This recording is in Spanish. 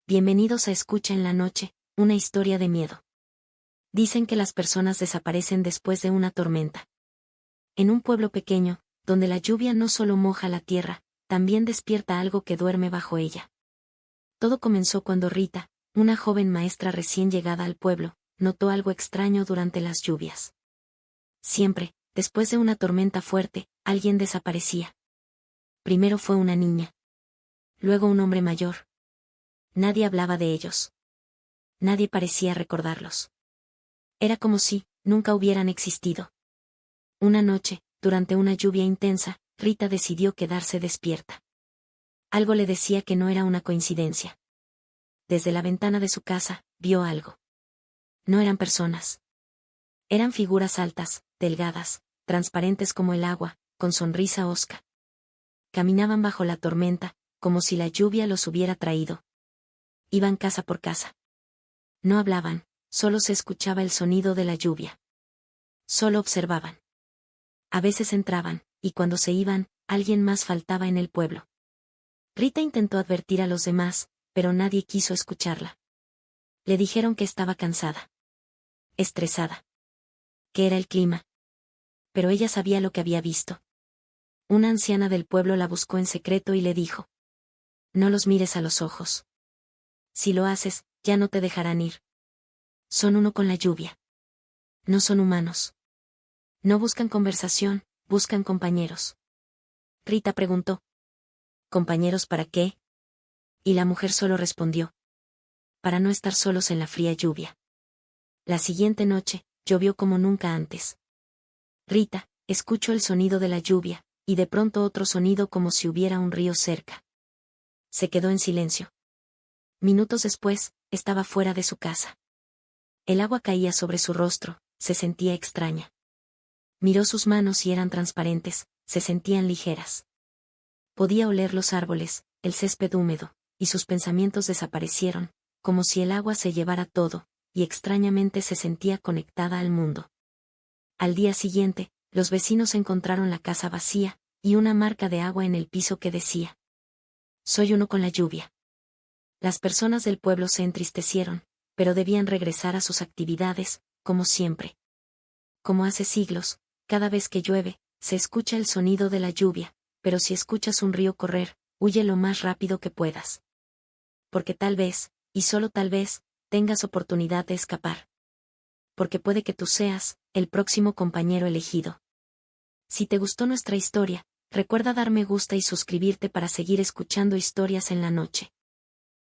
Bienvenidos a Escucha en la Noche, una historia de miedo. Dicen que las personas desaparecen después de una tormenta. En un pueblo pequeño, donde la lluvia no solo moja la tierra, también despierta algo que duerme bajo ella. Todo comenzó cuando Rita, una joven maestra recién llegada al pueblo, notó algo extraño durante las lluvias. Siempre, después de una tormenta fuerte, alguien desaparecía. Primero fue una niña. Luego un hombre mayor. Nadie hablaba de ellos. Nadie parecía recordarlos. Era como si nunca hubieran existido. Una noche, durante una lluvia intensa, Rita decidió quedarse despierta. Algo le decía que no era una coincidencia. Desde la ventana de su casa, vio algo. No eran personas. Eran figuras altas, delgadas, transparentes como el agua, con sonrisa hosca. Caminaban bajo la tormenta, como si la lluvia los hubiera traído. Iban casa por casa. No hablaban, solo se escuchaba el sonido de la lluvia. Solo observaban. A veces entraban, y cuando se iban, alguien más faltaba en el pueblo. Rita intentó advertir a los demás, pero nadie quiso escucharla. Le dijeron que estaba cansada. Estresada. Que era el clima. Pero ella sabía lo que había visto. Una anciana del pueblo la buscó en secreto y le dijo: no los mires a los ojos. Si lo haces, ya no te dejarán ir. Son uno con la lluvia. No son humanos. No buscan conversación, buscan compañeros. Rita preguntó: ¿compañeros para qué? Y la mujer solo respondió: para no estar solos en la fría lluvia. La siguiente noche, llovió como nunca antes. Rita escuchó el sonido de la lluvia, y de pronto otro sonido como si hubiera un río cerca. Se quedó en silencio. Minutos después, estaba fuera de su casa. El agua caía sobre su rostro, se sentía extraña. Miró sus manos y eran transparentes, se sentían ligeras. Podía oler los árboles, el césped húmedo, y sus pensamientos desaparecieron, como si el agua se llevara todo, y extrañamente se sentía conectada al mundo. Al día siguiente, los vecinos encontraron la casa vacía, y una marca de agua en el piso que decía: soy uno con la lluvia. Las personas del pueblo se entristecieron, pero debían regresar a sus actividades, como siempre. Como hace siglos, cada vez que llueve, se escucha el sonido de la lluvia, pero si escuchas un río correr, huye lo más rápido que puedas. Porque tal vez, y solo tal vez, tengas oportunidad de escapar. Porque puede que tú seas el próximo compañero elegido. Si te gustó nuestra historia, recuerda dar me gusta y suscribirte para seguir escuchando historias en la noche.